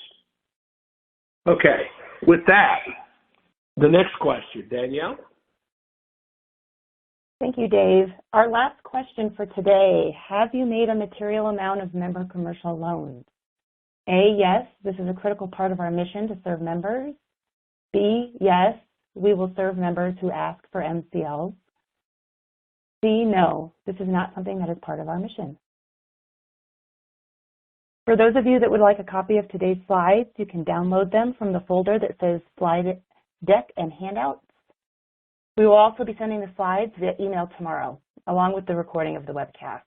Okay, with that, the next question, Danielle. Thank you, Dave. Our last question for today: have you made a material amount of member commercial loans? A, yes, this is a critical part of our mission to serve members. B, yes, we will serve members who ask for MCLs. C, no, this is not something that is part of our mission. For those of you that would like a copy of today's slides, you can download them from the folder that says Slide Deck and Handouts. We will also be sending the slides via email tomorrow, along with the recording of the webcast.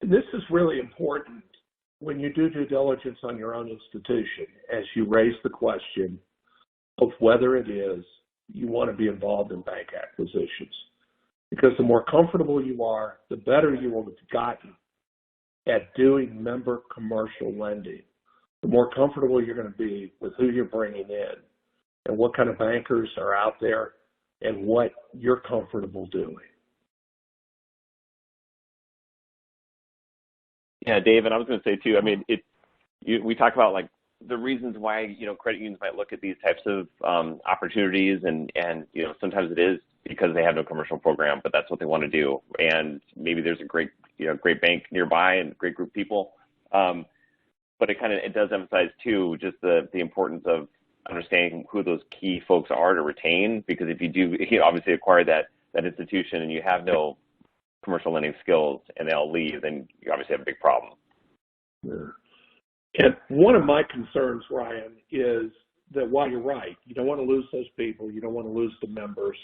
This is really important when you do due diligence on your own institution, as you raise the question of whether it is you want to be involved in bank acquisitions. Because the more comfortable you are, the better you will have gotten at doing member commercial lending. The more comfortable you're going to be with who you're bringing in and what kind of bankers are out there and what you're comfortable doing. Yeah, Dave, and I was going to say too, I mean, we talk about like the reasons why, credit unions might look at these types of opportunities and sometimes it is because they have no commercial program, but that's what they want to do. And maybe there's a great bank nearby and great group of people. But it does emphasize too, just the importance of understanding who those key folks are to retain, because if you do, obviously acquire that institution and you have no commercial lending skills and they all leave, then you obviously have a big problem. Yeah. And one of my concerns, Ryan, is that while you're right, you don't want to lose those people, you don't want to lose the members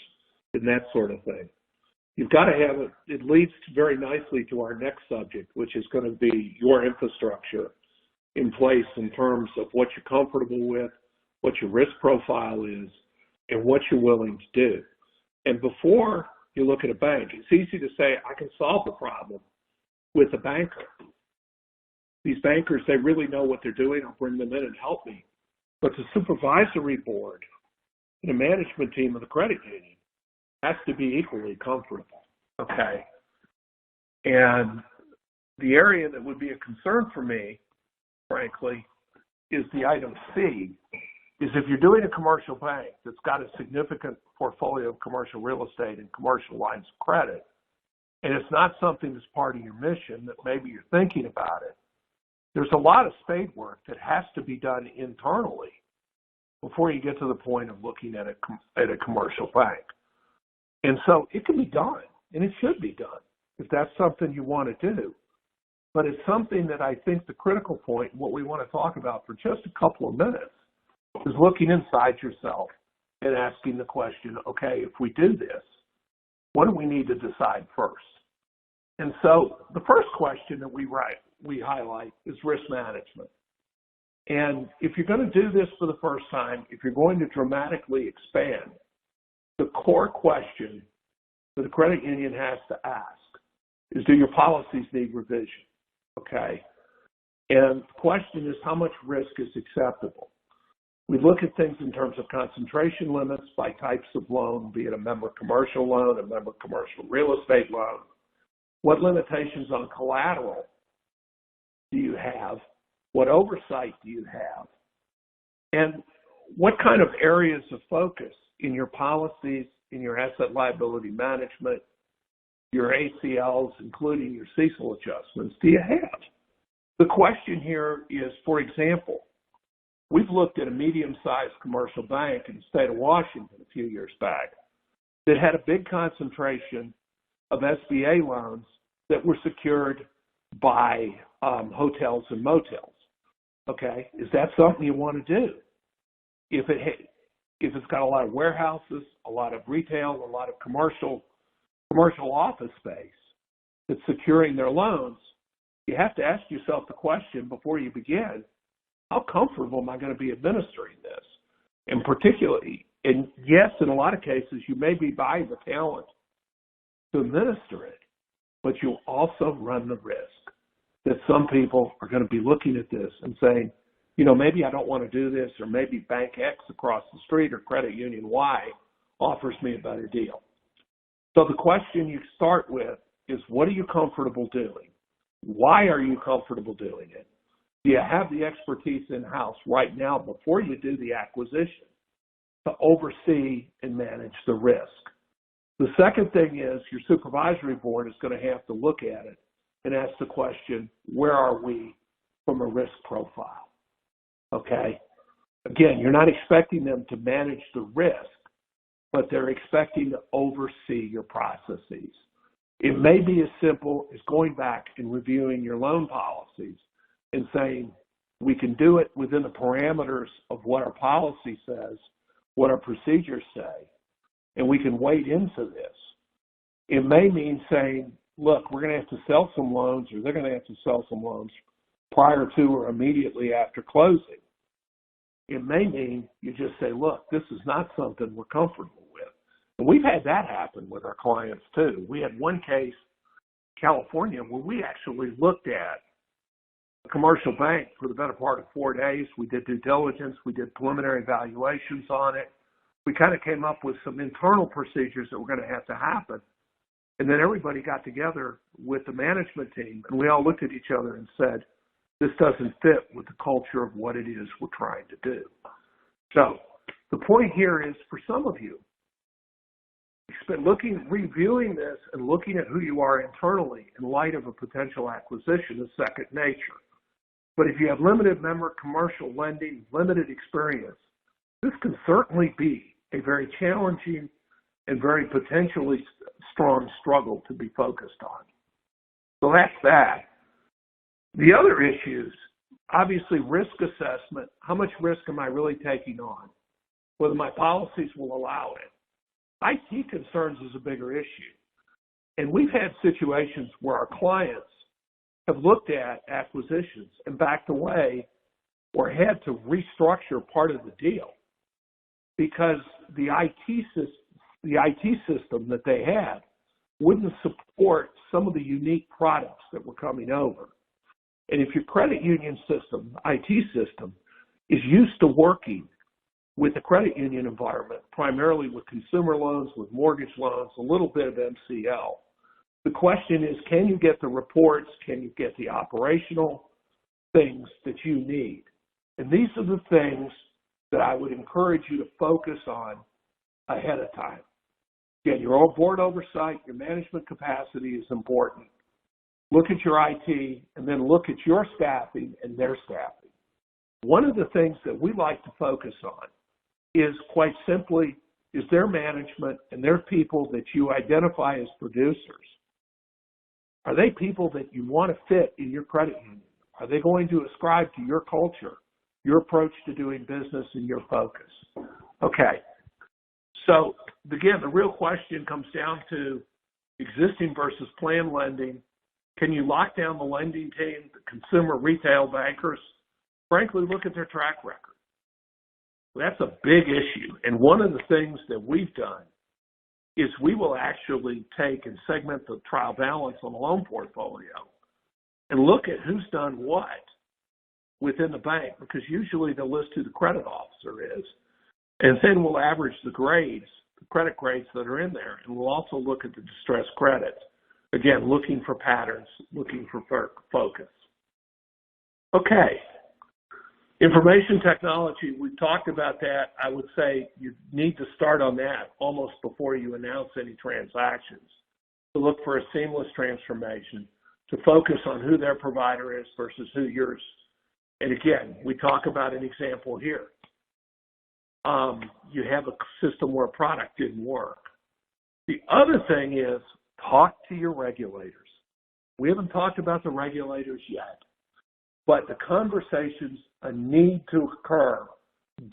and that sort of thing. you've got to have it. It leads very nicely to our next subject, which is going to be your infrastructure in place in terms of what you're comfortable with, what your risk profile is, and what you're willing to do. And before you look at a bank, it's easy to say, I can solve the problem with a banker. These bankers, they really know what they're doing. I'll bring them in and help me. But the supervisory board and the management team of the credit union has to be equally comfortable, okay? And the area that would be a concern for me, frankly, is the item C, is if you're doing a commercial bank that's got a significant portfolio of commercial real estate and commercial lines of credit, and it's not something that's part of your mission that maybe you're thinking about it, there's a lot of spade work that has to be done internally before you get to the point of looking at a commercial bank. And so it can be done, and it should be done if that's something you want to do. But it's something that I think the critical point, what we want to talk about for just a couple of minutes, is looking inside yourself and asking the question, okay, if we do this, what do we need to decide first? And so the first question that we highlight is risk management. And if you're going to do this for the first time, if you're going to dramatically expand, the core question that a credit union has to ask is, do your policies need revision? Okay. And the question is, how much risk is acceptable? We look at things in terms of concentration limits by types of loan, be it a member commercial loan, a member commercial real estate loan. What limitations on collateral do you have? What oversight do you have? And what kind of areas of focus in your policies, in your asset liability management, your ACLs, including your CECL adjustments, do you have? The question here is, for example, we've looked at a medium-sized commercial bank in the state of Washington a few years back that had a big concentration of SBA loans that were secured by hotels and motels. Okay, is that something you want to do? If it's got a lot of warehouses, a lot of retail, a lot of commercial office space that's securing their loans, you have to ask yourself the question before you begin, how comfortable am I going to be administering this? And particularly, and yes, in a lot of cases, you may be buying the talent to administer it, but you'll also run the risk that some people are going to be looking at this and saying, you know, maybe I don't want to do this, or maybe Bank X across the street or Credit Union Y offers me a better deal. So the question you start with is, what are you comfortable doing? Why are you comfortable doing it? Do you have the expertise in-house right now before you do the acquisition to oversee and manage the risk? The second thing is your supervisory board is going to have to look at it and ask the question, where are we from a risk profile? Okay? Again, you're not expecting them to manage the risk, but they're expecting to oversee your processes. It may be as simple as going back and reviewing your loan policies and saying, we can do it within the parameters of what our policy says, what our procedures say, and we can wade into this. It may mean saying, look, we're going to have to sell some loans, or they're going to have to sell some loans prior to or immediately after closing. It may mean you just say, look, this is not something we're comfortable with. And we've had that happen with our clients too. We had one case, California, where we actually looked at a commercial bank for the better part of 4 days. We did due diligence. We did preliminary valuations on it. We kind of came up with some internal procedures that were going to have to happen. And then everybody got together with the management team, and we all looked at each other and said, this doesn't fit with the culture of what it is we're trying to do. So the point here is, for some of you, reviewing this and looking at who you are internally in light of a potential acquisition is second nature. But if you have limited member commercial lending, limited experience, this can certainly be a very challenging and very potentially strong struggle to be focused on. So that's that. The other issues, obviously risk assessment. How much risk am I really taking on? Whether my policies will allow it. IT concerns is a bigger issue. And we've had situations where our clients have looked at acquisitions and backed away or had to restructure part of the deal because the IT system that they had wouldn't support some of the unique products that were coming over. And if your credit union system, IT system, is used to working with the credit union environment, primarily with consumer loans, with mortgage loans, a little bit of MCL, the question is, can you get the reports? Can you get the operational things that you need? And these are the things that I would encourage you to focus on ahead of time. Again, your board oversight, your management capacity is important. Look at your IT, and then look at your staffing and their staffing. One of the things that we like to focus on is quite simply, is their management and their people that you identify as producers. Are they people that you want to fit in your credit union? Are they going to ascribe to your culture, your approach to doing business, and your focus? Okay. So again, the real question comes down to existing versus planned lending. Can you lock down the lending team, the consumer retail bankers? Frankly, look at their track record. That's a big issue. And one of the things that we've done is we will actually take and segment the trial balance on the loan portfolio and look at who's done what within the bank, because usually they'll list who the credit officer is. And then we'll average the grades, the credit grades that are in there. And we'll also look at the distressed credits. Again, looking for patterns, looking for focus. Okay. Information technology, we've talked about that. I would say you need to start on that almost before you announce any transactions, to look for a seamless transformation, to focus on who their provider is versus who yours. And again, we talk about an example here. You have a system where a product didn't work. The other thing is talk to your regulators. We haven't talked about the regulators yet, but the conversations need to occur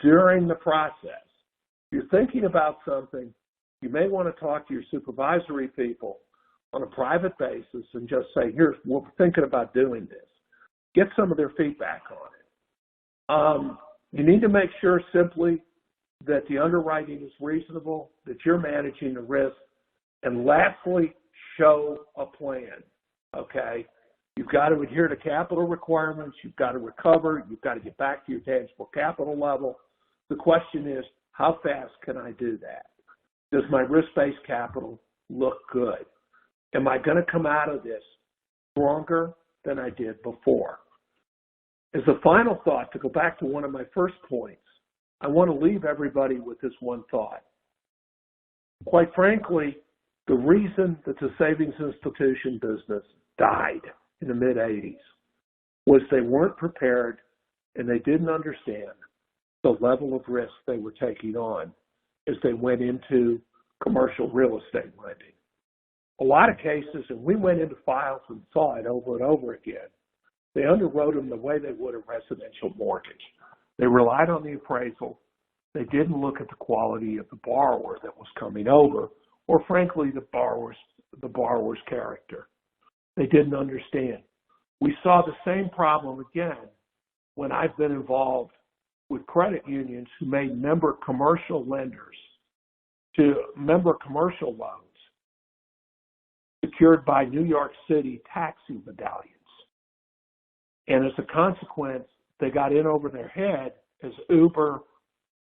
during the process. If you're thinking about something, you may want to talk to your supervisory people on a private basis and just say, here's, we're thinking about doing this. Get some of their feedback on it. You need to make sure simply that the underwriting is reasonable, that you're managing the risk, and lastly, show a plan, okay? You've got to adhere to capital requirements. You've got to recover. You've got to get back to your tangible capital level. The question is, how fast can I do that? Does my risk-based capital look good? Am I going to come out of this stronger than I did before? As a final thought, to go back to one of my first points, I want to leave everybody with this one thought. Quite frankly, the reason that the savings institution business died in the mid-'80s was they weren't prepared and they didn't understand the level of risk they were taking on as they went into commercial real estate lending. A lot of cases, and we went into files and saw it over and over again, they underwrote them the way they would a residential mortgage. They relied on the appraisal. They didn't look at the quality of the borrower that was coming over, or frankly, the borrower's character. They didn't understand. We saw the same problem again when I've been involved with credit unions who made member commercial lenders to member commercial loans secured by New York City taxi medallions. And as a consequence, they got in over their head as Uber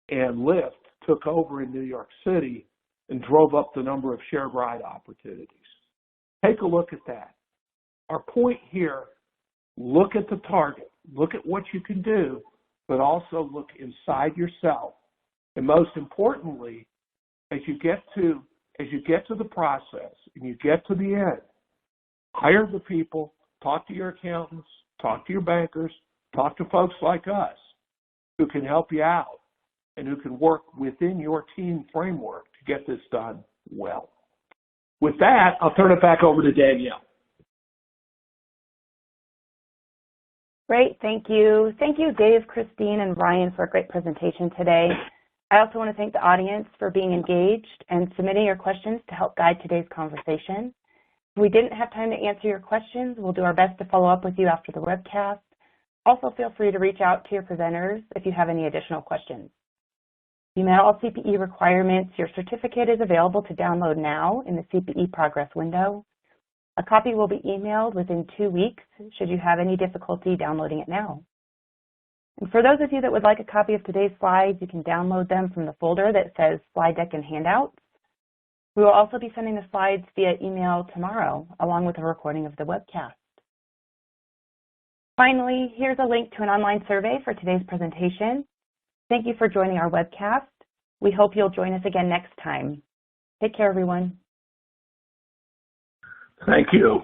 and Lyft took over in New York City and drove up the number of shared ride opportunities. Take a look at that. Our point here, look at the target, look at what you can do, but also look inside yourself. And most importantly, as you get to the process and you get to the end, hire the people, talk to your accountants, talk to your bankers, talk to folks like us who can help you out and who can work within your team framework to get this done well. With that, I'll turn it back over to Danielle. Great, thank you. Thank you, Dave, Kristine, and Ryan for a great presentation today. I also want to thank the audience for being engaged and submitting your questions to help guide today's conversation. If we didn't have time to answer your questions, we'll do our best to follow up with you after the webcast. Also, feel free to reach out to your presenters if you have any additional questions. If you met all CPE requirements, your certificate is available to download now in the CPE progress window. A copy will be emailed within 2 weeks should you have any difficulty downloading it now. And for those of you that would like a copy of today's slides, you can download them from the folder that says Slide Deck and Handouts. We will also be sending the slides via email tomorrow, along with a recording of the webcast. Finally, here's a link to an online survey for today's presentation. Thank you for joining our webcast. We hope you'll join us again next time. Take care, everyone. Thank you.